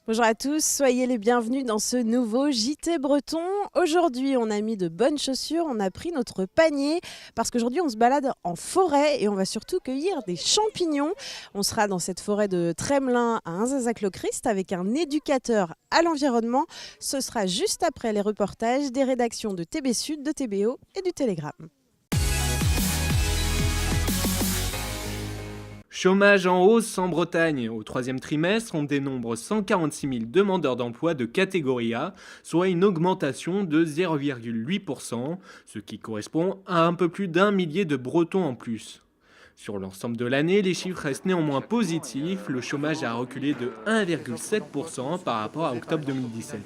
Bonjour à tous, soyez les bienvenus dans ce nouveau JT Breton. Aujourd'hui, on a mis de bonnes chaussures, on a pris notre panier parce qu'aujourd'hui, on se balade en forêt et on va surtout cueillir des champignons. On sera dans cette forêt de Tremelin à Hinzazac-le-Christ avec un éducateur à l'environnement. Ce sera juste après les reportages des rédactions de TB Sud, de TBO et du Télégramme. Chômage en hausse en Bretagne. Au troisième trimestre, on dénombre 146 000 demandeurs d'emploi de catégorie A, soit une augmentation de 0,8%, ce qui correspond à un peu plus d'1 millier de Bretons en plus. Sur l'ensemble de l'année, les chiffres restent néanmoins positifs. Le chômage a reculé de 1,7% par rapport à octobre 2017.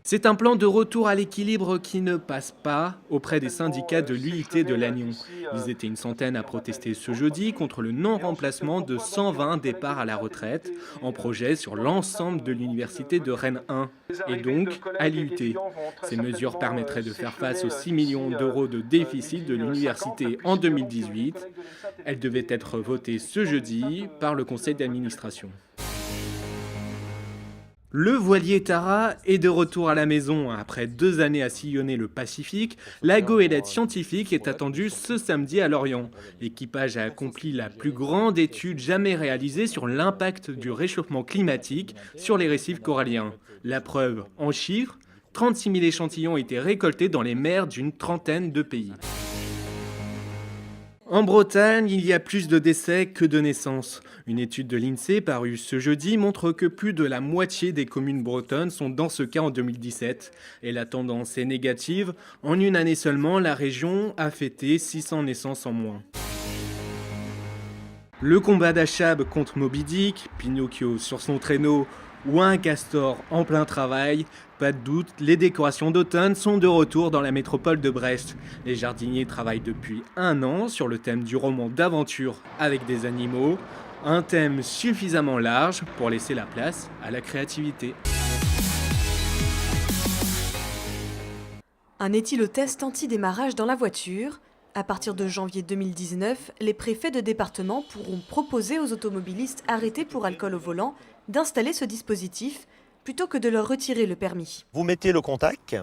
C'est un plan de retour à l'équilibre qui ne passe pas auprès des syndicats de l'UIT de Lannion. Ils étaient une centaine à protester ce jeudi contre le non-remplacement de 120 départs à la retraite en projet sur l'ensemble de l'université de Rennes 1 et donc à l'IUT. Ces mesures permettraient de faire face aux 6 millions d'euros de déficit de l'université en 2018. Elles devaient être votées ce jeudi par le conseil d'administration. Le voilier Tara est de retour à la maison. Après 2 années à sillonner le Pacifique, la goélette scientifique est attendue ce samedi à Lorient. L'équipage a accompli la plus grande étude jamais réalisée sur l'impact du réchauffement climatique sur les récifs coralliens. La preuve en chiffres, 36 000 échantillons ont été récoltés dans les mers d'une trentaine de pays. En Bretagne, il y a plus de décès que de naissances. Une étude de l'INSEE parue ce jeudi montre que plus de la moitié des communes bretonnes sont dans ce cas en 2017. Et la tendance est négative. En une année seulement, la région a fêté 600 naissances en moins. Le combat d'Achab contre Moby Dick, Pinocchio sur son traîneau ou un castor en plein travail, pas de doute, les décorations d'automne sont de retour dans la métropole de Brest. Les jardiniers travaillent depuis 1 an sur le thème du roman d'aventure avec des animaux, un thème suffisamment large pour laisser la place à la créativité. Un éthylotest anti-démarrage dans la voiture. À partir de janvier 2019, les préfets de département pourront proposer aux automobilistes arrêtés pour alcool au volant d'installer ce dispositif plutôt que de leur retirer le permis. Vous mettez le contact,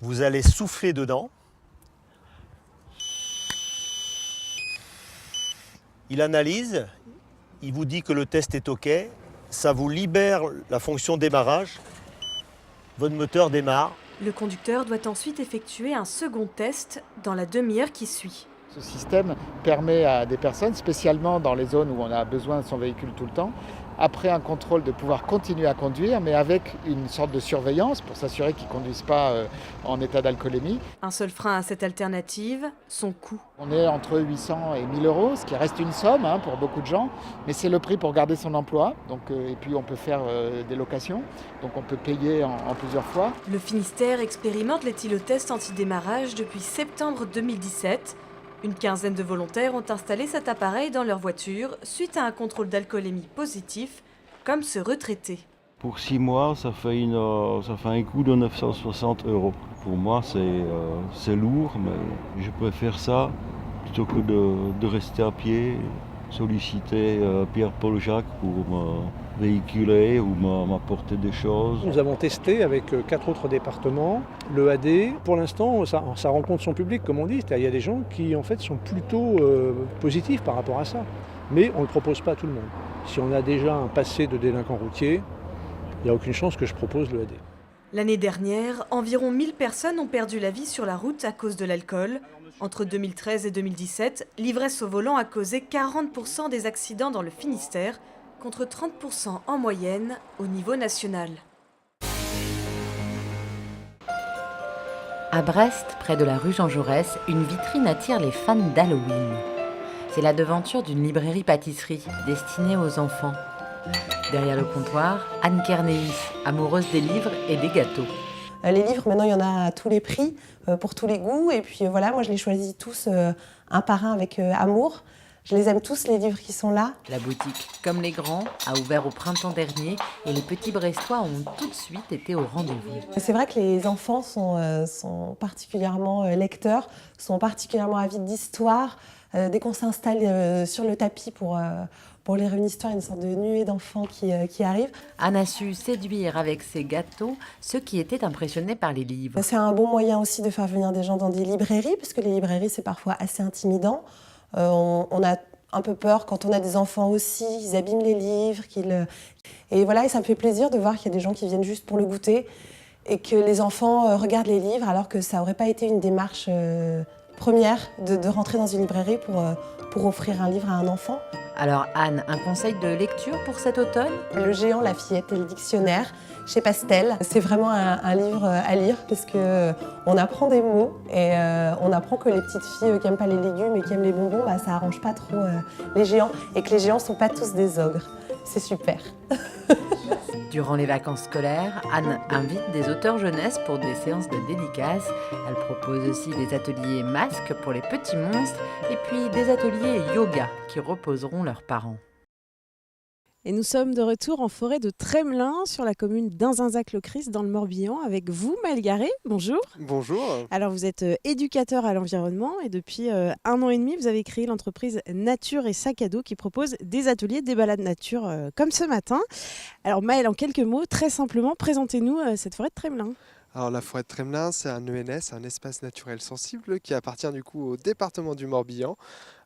vous allez souffler dedans. Il analyse, il vous dit que le test est OK, ça vous libère la fonction démarrage, votre moteur démarre. Le conducteur doit ensuite effectuer un second test dans la demi-heure qui suit. Ce système permet à des personnes, spécialement dans les zones où on a besoin de son véhicule tout le temps, après un contrôle de pouvoir continuer à conduire, mais avec une sorte de surveillance pour s'assurer qu'ils ne conduisent pas en état d'alcoolémie. Un seul frein à cette alternative, son coût. On est entre 800 et 1000 euros, ce qui reste une somme pour beaucoup de gens, mais c'est le prix pour garder son emploi. Donc, et puis on peut faire des locations, donc on peut payer en plusieurs fois. Le Finistère expérimente l'éthylotest anti-démarrage depuis septembre 2017. Une quinzaine de volontaires ont installé cet appareil dans leur voiture suite à un contrôle d'alcoolémie positif, comme ce retraité. Pour 6 mois, ça fait un coût de 960 euros. Pour moi, c'est lourd, mais je préfère ça plutôt que de rester à pied, solliciter Pierre-Paul Jacques pour me véhiculer ou m'apporter des choses. Nous avons testé avec 4 autres départements le AD. Pour l'instant, ça rencontre son public, comme on dit. Il y a des gens qui en fait sont plutôt positifs par rapport à ça. Mais on ne le propose pas à tout le monde. Si on a déjà un passé de délinquant routier, il n'y a aucune chance que je propose le AD. L'année dernière, environ 1000 personnes ont perdu la vie sur la route à cause de l'alcool. Entre 2013 et 2017, l'ivresse au volant a causé 40% des accidents dans le Finistère, contre 30% en moyenne au niveau national. À Brest, près de la rue Jean Jaurès, une vitrine attire les fans d'Halloween. C'est la devanture d'une librairie-pâtisserie destinée aux enfants. Derrière le comptoir, Anne Kernéis, amoureuse des livres et des gâteaux. Les livres, maintenant, il y en a à tous les prix, pour tous les goûts. Et puis voilà, moi, je les choisis tous un par un avec amour. Je les aime tous, les livres qui sont là. La boutique, comme les grands, a ouvert au printemps dernier et les petits Brestois ont tout de suite été au rendez-vous. C'est vrai que les enfants sont particulièrement lecteurs, sont particulièrement avides d'histoire. Dès qu'on s'installe sur le tapis pour pour lire une histoire, une sorte de nuée d'enfants qui arrive. Anne a su séduire avec ses gâteaux ceux qui étaient impressionnés par les livres. C'est un bon moyen aussi de faire venir des gens dans des librairies, parce que les librairies, c'est parfois assez intimidant. On a un peu peur quand on a des enfants aussi, ils abîment les livres. Et voilà, et ça me fait plaisir de voir qu'il y a des gens qui viennent juste pour le goûter et que les enfants regardent les livres alors que ça n'aurait pas été une démarche première de rentrer dans une librairie pour offrir un livre à un enfant. Alors Anne, un conseil de lecture pour cet automne ? Le géant, la fillette et le dictionnaire chez Pastel. C'est vraiment un livre à lire parce qu'on apprend des mots et on apprend que les petites filles qui n'aiment pas les légumes et qui aiment les bonbons, ça arrange pas trop les géants et que les géants ne sont pas tous des ogres. C'est super. Durant les vacances scolaires, Anne invite des auteurs jeunesse pour des séances de dédicaces. Elle propose aussi des ateliers masques pour les petits monstres et puis des ateliers yoga qui reposeront leurs parents. Et nous sommes de retour en forêt de Tremelin, sur la commune d'Inzinzac-le-Christ, dans le Morbihan, avec vous, Maël Garé. Bonjour. Bonjour. Alors, vous êtes éducateur à l'environnement et depuis 1 an et demi, vous avez créé l'entreprise Nature et Sac à dos qui propose des ateliers, des balades nature comme ce matin. Alors, Maël, en quelques mots, très simplement, présentez-nous cette forêt de Tremelin. Alors la forêt de Tremelin, c'est un ENS, un espace naturel sensible qui appartient du coup au département du Morbihan.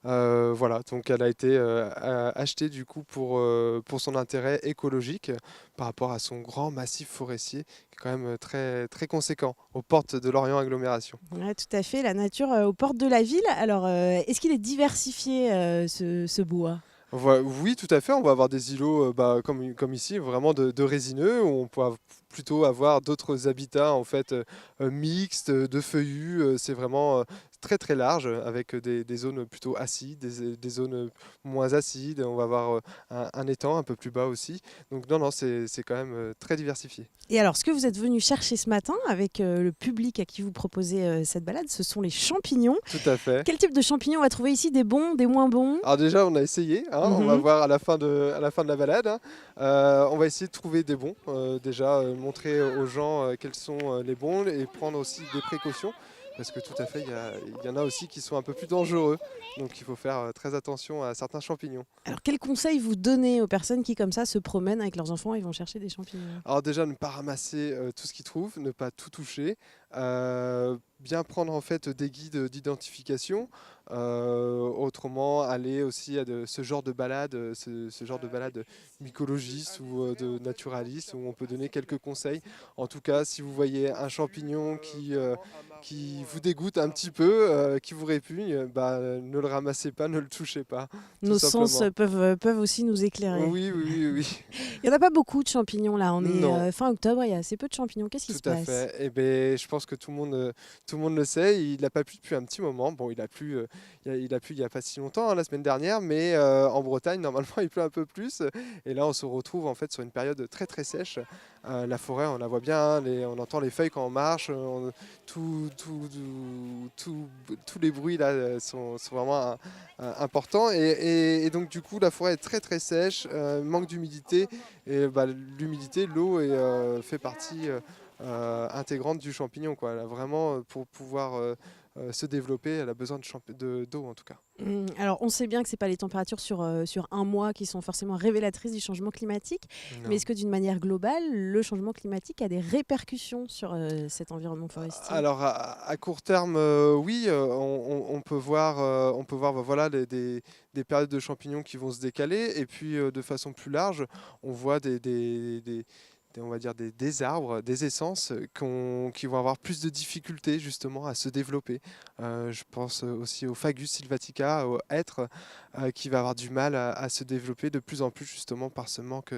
Voilà, donc elle a été achetée du coup pour son intérêt écologique par rapport à son grand massif forestier qui est quand même très, très conséquent aux portes de l'Orient Agglomération. Ouais, tout à fait, la nature aux portes de la ville. Alors, est-ce qu'il est diversifié ce bois ? Oui, tout à fait. On va avoir des îlots comme ici, vraiment de résineux, où on peut plutôt avoir d'autres habitats en fait mixtes, de feuillus. C'est vraiment très très large, avec des zones plutôt acides, des zones moins acides. On va avoir un étang un peu plus bas aussi. Donc non, c'est quand même très diversifié. Et alors, ce que vous êtes venu chercher ce matin avec le public à qui vous proposez cette balade, ce sont les champignons. Tout à fait. Quel type de champignons on va trouver ici? Des bons, des moins bons? Alors déjà, on a essayé. On va voir à la fin de la balade. On va essayer de trouver des bons. Déjà, montrer aux gens quels sont les bons et prendre aussi des précautions. Parce que tout à fait, il y en a aussi qui sont un peu plus dangereux. Donc il faut faire très attention à certains champignons. Alors quels conseils vous donnez aux personnes qui comme ça se promènent avec leurs enfants et vont chercher des champignons? Alors déjà, ne pas ramasser tout ce qu'ils trouvent, ne pas tout toucher. Bien prendre en fait des guides d'identification. Autrement, aller aussi à ce genre de balade, ce genre de balade mycologiste ou de naturaliste où on peut donner quelques conseils. En tout cas, si vous voyez un champignon qui vous dégoûte un petit peu, qui vous répugne, ne le ramassez pas, ne le touchez pas. Nos sens peuvent aussi nous éclairer. Oui. Il n'y en a pas beaucoup de champignons là, on est fin octobre, il y a assez peu de champignons. Qu'est-ce qui se passe? Tout à fait. Je pense que tout le monde le sait, il n'a pas plu depuis un petit moment. Bon, il a plu il n'y a pas si longtemps, la semaine dernière, mais en Bretagne, normalement, il pleut un peu plus. Et là, on se retrouve en fait sur une période très très sèche. La forêt, on la voit bien, on entend les feuilles quand on marche. Tous les bruits là sont vraiment importants. Et donc, du coup, la forêt est très très sèche, manque d'humidité. Et l'humidité, l'eau fait partie intégrante du champignon, quoi. Elle a vraiment, pour pouvoir se développer, elle a besoin d'eau en tout cas. Alors on sait bien que ce n'est pas les températures sur un mois qui sont forcément révélatrices du changement climatique, mais est-ce que d'une manière globale, le changement climatique a des répercussions sur cet environnement forestier? Alors à court terme, oui, on peut voir, voilà, des périodes de champignons qui vont se décaler, et puis de façon plus large, on voit on va dire des arbres, des essences qui vont avoir plus de difficultés justement à se développer. Je pense aussi au Fagus sylvatica, au hêtre, qui va avoir du mal à se développer de plus en plus justement par ce manque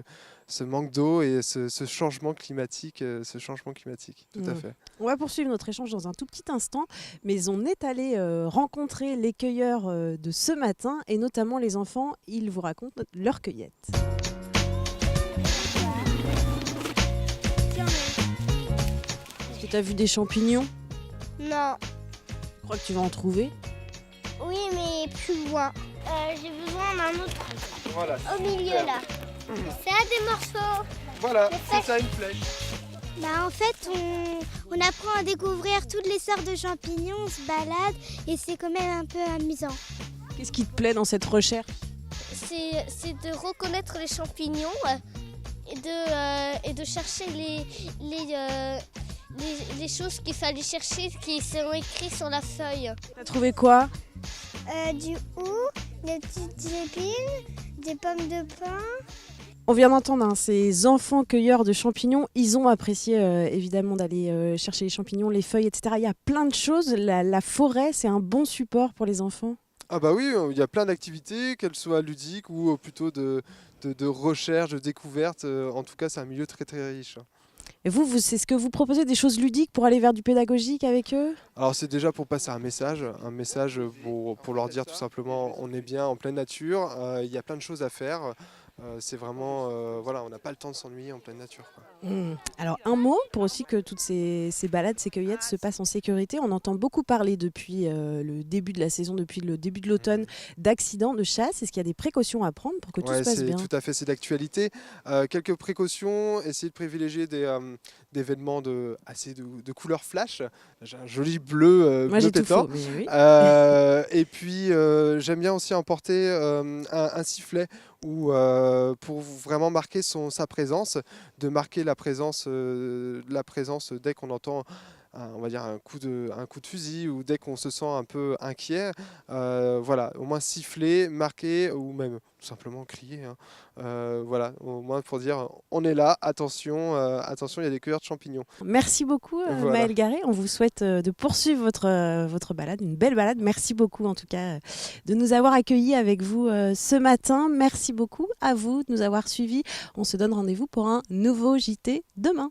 d'eau et ce changement climatique. Tout à fait. On va poursuivre notre échange dans un tout petit instant, mais on est allé rencontrer les cueilleurs de ce matin, et notamment les enfants. Ils vous racontent leur cueillette. Tu as vu des champignons? Non. Je crois que tu vas en trouver. Oui, mais plus loin. J'ai besoin d'un autre. Voilà. Au milieu, là. Ça, des morceaux. Voilà, c'est ça, une flèche. En fait, on apprend à découvrir toutes les sortes de champignons, on se balade, et c'est quand même un peu amusant. Qu'est-ce qui te plaît dans cette recherche? c'est de reconnaître les champignons et de chercher les choses qu'il fallait chercher qui sont écrites sur la feuille. T'as trouvé quoi? Du hou, des petites épines, des pommes de pin. On vient d'entendre hein, ces enfants cueilleurs de champignons, ils ont apprécié évidemment d'aller chercher les champignons, les feuilles, etc. Il y a plein de choses, la forêt c'est un bon support pour les enfants. Ah bah oui, il y a plein d'activités, qu'elles soient ludiques ou plutôt de recherche, de découverte. En tout cas, c'est un milieu très très riche. Et vous, c'est ce que vous proposez, des choses ludiques pour aller vers du pédagogique avec eux? Alors c'est déjà pour passer un message pour leur dire tout simplement on est bien en pleine nature, il y a plein de choses à faire. C'est vraiment, voilà, on n'a pas le temps de s'ennuyer en pleine nature, quoi. Alors un mot pour aussi que toutes ces balades, ces cueillettes se passent en sécurité. On entend beaucoup parler depuis le début de la saison, depuis le début de l'automne, d'accidents de chasse. Est-ce qu'il y a des précautions à prendre pour que tout se passe bien? Tout à fait, c'est d'actualité. Quelques précautions, essayer de privilégier des vêtements de couleur flash. J'ai un joli bleu, Moi bleu j'ai tout pétant. faux, mais oui. Et puis j'aime bien aussi emporter un sifflet pour vraiment marquer sa présence, de marquer la présence dès qu'on entend on va dire un coup de fusil ou dès qu'on se sent un peu inquiet. Voilà, au moins siffler, marquer ou même tout simplement crier. Voilà, au moins pour dire on est là, attention, attention, il y a des cueilleurs de champignons. Merci beaucoup Voilà. Maëlle Garé, on vous souhaite de poursuivre votre balade, une belle balade. Merci beaucoup en tout cas de nous avoir accueillis avec vous ce matin. Merci beaucoup à vous de nous avoir suivis. On se donne rendez-vous pour un nouveau JT demain.